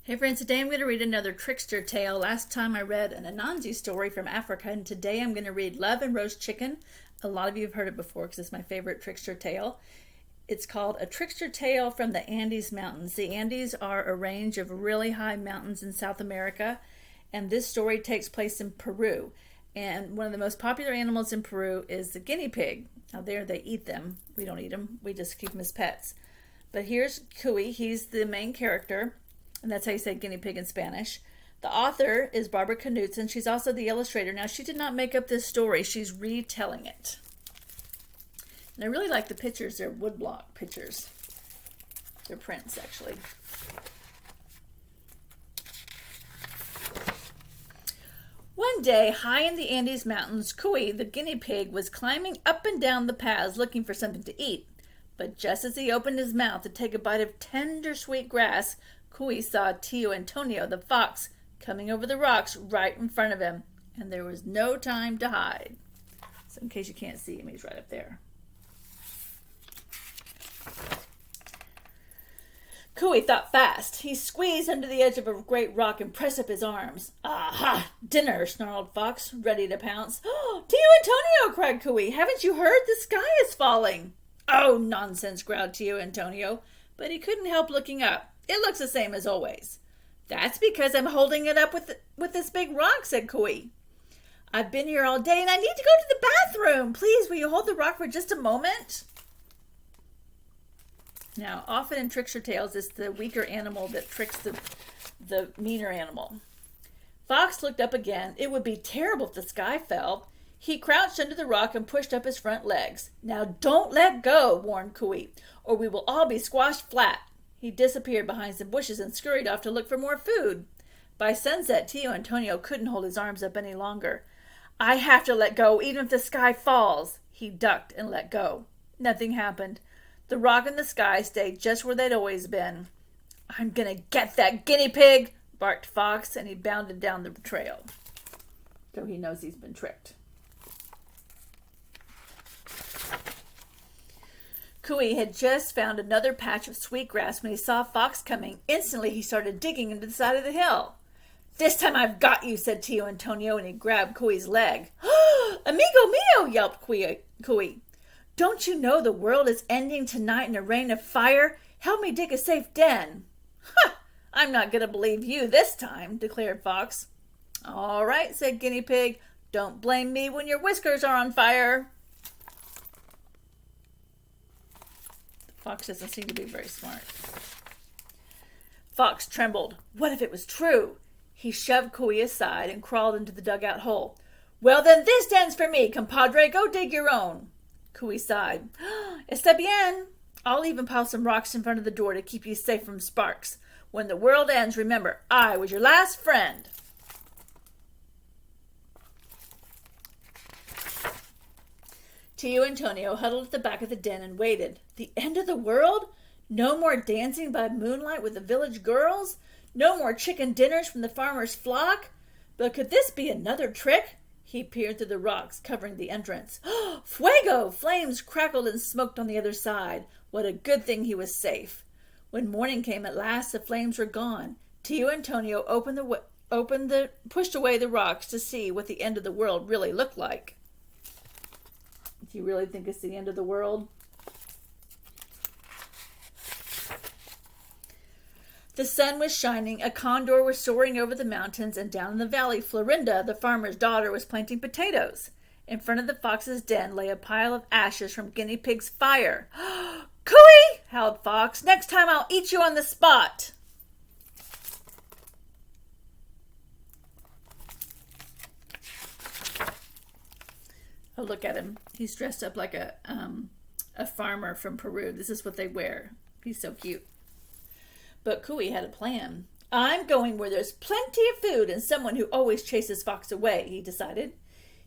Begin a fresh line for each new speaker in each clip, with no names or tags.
Hey friends, today I'm going to read another Trickster tale. Last time I read an Anansi story from Africa, and today I'm going to read Love and Roast Chicken. A lot of you have heard it before because it's my favorite Trickster tale. It's called A Trickster Tale from the Andes Mountains. The Andes are a range of really high mountains in South America, and this story takes place in Peru. And one of the most popular animals in Peru is the guinea pig. Now there they eat them. We don't eat them. We just keep them as pets. But here's Cuy. He's the main character. And that's how you say guinea pig in Spanish. The author is Barbara Knutson. She's also the illustrator. Now, she did not make up this story. She's retelling it. And I really like the pictures. They're woodblock pictures. They're prints, actually. One day, high in the Andes Mountains, Cuy, the guinea pig, was climbing up and down the paths looking for something to eat. But just as he opened his mouth to take a bite of tender, sweet grass, Cuy saw Tio Antonio, the fox, coming over the rocks right in front of him, and there was no time to hide. So in case you can't see him, he's right up there. Cuy thought fast. He squeezed under the edge of a great rock and pressed up his arms. "Aha! Dinner!" snarled Fox, ready to pounce. "Oh, Tio Antonio!" cried Cuy. "Haven't you heard? The sky is falling." "Oh, nonsense!" growled Tio Antonio, but he couldn't help looking up. "It looks the same as always." "That's because I'm holding it up with this big rock," said Cuy. "I've been here all day and I need to go to the bathroom. Please, will you hold the rock for just a moment?" Now, often in trickster tales, it's the weaker animal that tricks the meaner animal. Fox looked up again. It would be terrible if the sky fell. He crouched under the rock and pushed up his front legs. "Now don't let go," warned Cuy, "or we will all be squashed flat." He disappeared behind some bushes and scurried off to look for more food. By sunset, Tio Antonio couldn't hold his arms up any longer. "I have to let go, even if the sky falls." He ducked and let go. Nothing happened. The rock and the sky stayed just where they'd always been. "I'm gonna get that guinea pig," barked Fox, and he bounded down the trail. So he knows he's been tricked. Cuy had just found another patch of sweet grass when he saw Fox coming. Instantly, he started digging into the side of the hill. "This time I've got you," said Tio Antonio, and he grabbed Cuy's leg. "Amigo mio!" yelped Cuy. "Don't you know the world is ending tonight in a rain of fire? Help me dig a safe den." "Ha! I'm not going to believe you this time," declared Fox. "All right," said Guinea Pig. "Don't blame me when your whiskers are on fire." Fox doesn't seem to be very smart. Fox trembled. What if it was true? He shoved Cuy aside and crawled into the dugout hole. "Well, then this den's for me, compadre. Go dig your own." Cuy sighed. "Está bien. I'll even pile some rocks in front of the door to keep you safe from sparks. When the world ends, remember, I was your last friend." Tio Antonio huddled at the back of the den and waited. The end of the world? No more dancing by moonlight with the village girls? No more chicken dinners from the farmer's flock? But could this be another trick? He peered through the rocks covering the entrance. Fuego! Flames crackled and smoked on the other side. What a good thing he was safe. When morning came at last, the flames were gone. Tio Antonio pushed away the rocks to see what the end of the world really looked like. Do you really think it's the end of the world? The sun was shining, a condor was soaring over the mountains, and down in the valley, Florinda, the farmer's daughter, was planting potatoes. In front of the fox's den lay a pile of ashes from Guinea Pig's fire. "Cuy!" howled Fox. "Next time I'll eat you on the spot." Oh, look at him. He's dressed up like a farmer from Peru. This is what they wear. He's so cute. But Cuy had a plan. "I'm going where there's plenty of food and someone who always chases Fox away," he decided.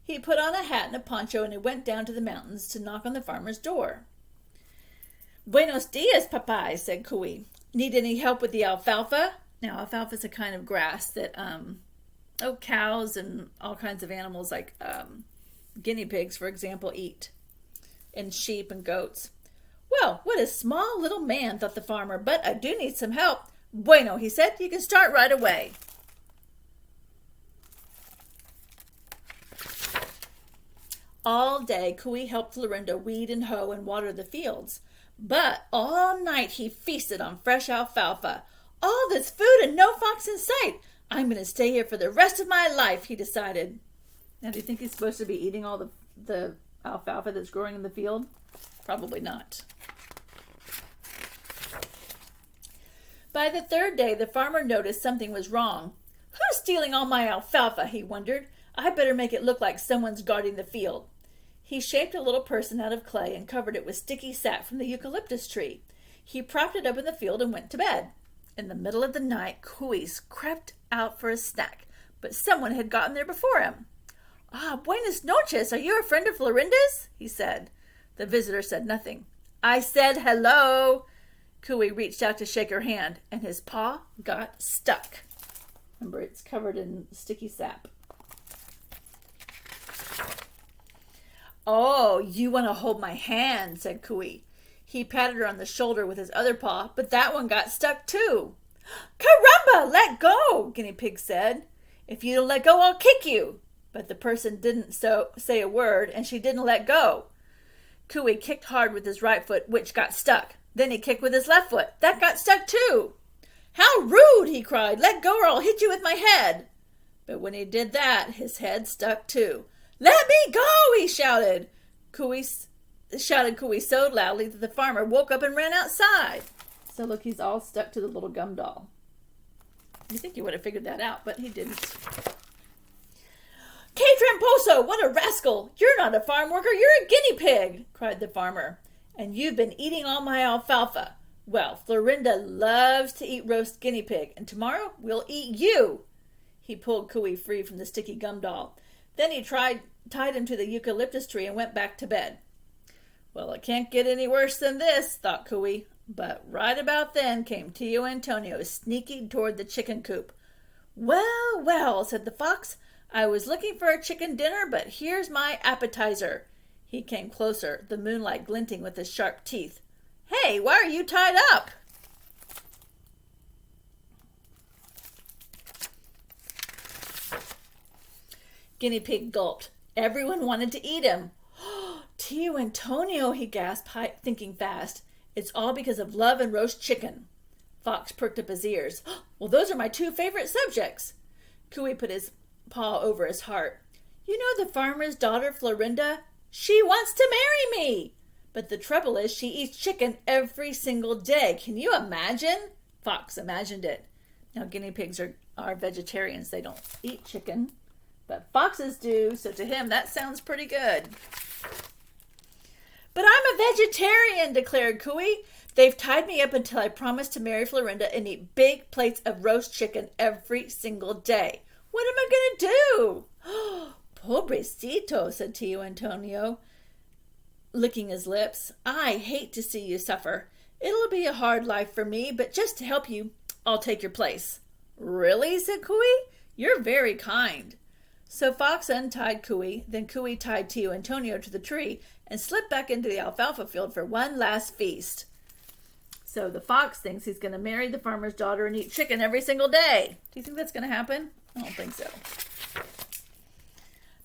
He put on a hat and a poncho and he went down to the mountains to knock on the farmer's door. "Buenos dias, papai," said Cuy. "Need any help with the alfalfa?" Now, alfalfa is a kind of grass that cows and all kinds of animals like guinea pigs, for example, eat. And sheep and goats. "Well, what a small little man," thought the farmer, "but I do need some help. Bueno, he said, you can start right away. All day, Cooey helped Florinda weed and hoe and water the fields. But all night he feasted on fresh alfalfa. All this food and no fox in sight. I'm going to stay here for the rest of my life, he decided. Now, do you think he's supposed to be eating all the alfalfa that's growing in the field? Probably not. By the third day, the farmer noticed something was wrong. Who's stealing all my alfalfa, he wondered. I better make it look like someone's guarding the field. He shaped a little person out of clay and covered it with sticky sap from the eucalyptus tree. He propped it up in the field and went to bed. In the middle of the night, Cooey crept out for a snack, but someone had gotten there before him. Buenas noches. Are you a friend of Florinda's? He said. The visitor said nothing. I said hello. Cooey reached out to shake her hand, and his paw got stuck. Remember, it's covered in sticky sap. Oh, you want to hold my hand, said Cooey. He patted her on the shoulder with his other paw, but that one got stuck too. Caramba, let go, Guinea Pig said. If you don't let go, I'll kick you. But the person didn't say a word, and she didn't let go. Cooey kicked hard with his right foot, which got stuck. Then he kicked with his left foot. That got stuck too. How rude, he cried. Let go or I'll hit you with my head. But when he did that, his head stuck too. Let me go, he shouted. Cooey so loudly that the farmer woke up and ran outside. So look, he's all stuck to the little gum doll. You think he would have figured that out, but he didn't. Que tramposo, what a rascal! You're not a farm worker, you're a guinea pig, cried the farmer. And you've been eating all my alfalfa. Well, Florinda loves to eat roast guinea pig, and tomorrow we'll eat you. He pulled Cooey free from the sticky gum doll. Then he tied him to the eucalyptus tree and went back to bed. Well, it can't get any worse than this, thought Cooey. But right about then came Tio Antonio sneaking toward the chicken coop. Well, well, said the fox. I was looking for a chicken dinner, but here's my appetizer. He came closer, the moonlight glinting with his sharp teeth. Hey, why are you tied up? Guinea Pig gulped. Everyone wanted to eat him. Tio Antonio, he gasped, thinking fast. It's all because of love and roast chicken. Fox perked up his ears. Well, those are my two favorite subjects. Cooey put his paw over his heart. You know the farmer's daughter, Florinda? She wants to marry me. But the trouble is she eats chicken every single day. Can you imagine? Fox imagined it. Now, guinea pigs are vegetarians. They don't eat chicken. But foxes do, so to him that sounds pretty good. But I'm a vegetarian, declared Cooey. They've tied me up until I promise to marry Florinda and eat big plates of roast chicken every single day. What am I going to do? Pobrecito, said Tio Antonio, licking his lips. I hate to see you suffer. It'll be a hard life for me, but just to help you, I'll take your place. Really, said Cooey. You're very kind. So Fox untied Cooey, then Cooey tied Tio Antonio to the tree and slipped back into the alfalfa field for one last feast. So the fox thinks he's going to marry the farmer's daughter and eat chicken every single day. Do you think that's going to happen? I don't think so.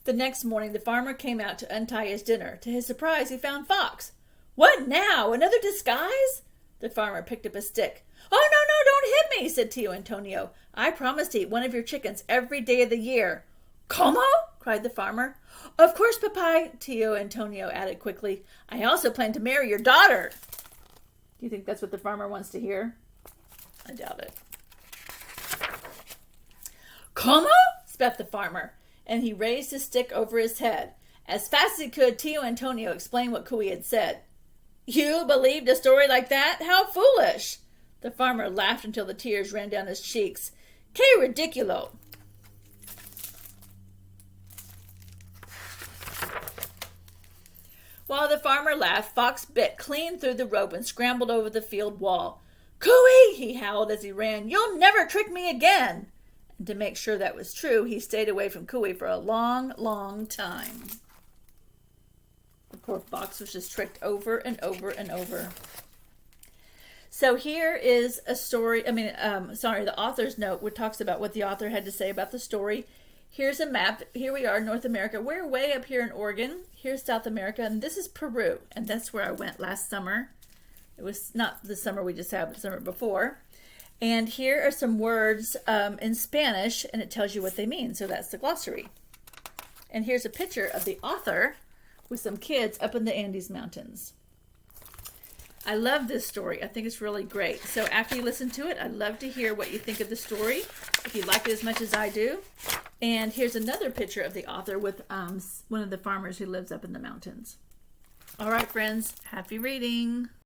The next morning, the farmer came out to untie his dinner. To his surprise, he found Fox. What now? Another disguise? The farmer picked up a stick. Oh, no, don't hit me, said Tio Antonio. I promise to eat one of your chickens every day of the year. Como? Cried the farmer. Of course, Papai, Tio Antonio added quickly. I also plan to marry your daughter. Do you think that's what the farmer wants to hear? I doubt it. Como? Spat the farmer, and he raised his stick over his head. As fast as he could, Tio Antonio explained what Cooey had said. You believed a story like that? How foolish! The farmer laughed until the tears ran down his cheeks. Que ridiculo! While the farmer laughed, Fox bit clean through the rope and scrambled over the field wall. Cooey! He howled as he ran. You'll never trick me again! And to make sure that was true, he stayed away from Cooey for a long, long time. The poor fox was just tricked over and over and over. So here is a story. The author's note, which talks about what the author had to say about the story. Here's a map. Here we are, North America. We're way up here in Oregon. Here's South America, and this is Peru. And that's where I went last summer. It was not the summer we just had, but the summer before. And here are some words in Spanish, and it tells you what they mean. So that's the glossary. And here's a picture of the author with some kids up in the Andes Mountains. I love this story. I think it's really great. So after you listen to it, I'd love to hear what you think of the story, if you like it as much as I do. And here's another picture of the author with one of the farmers who lives up in the mountains. All right, friends, happy reading.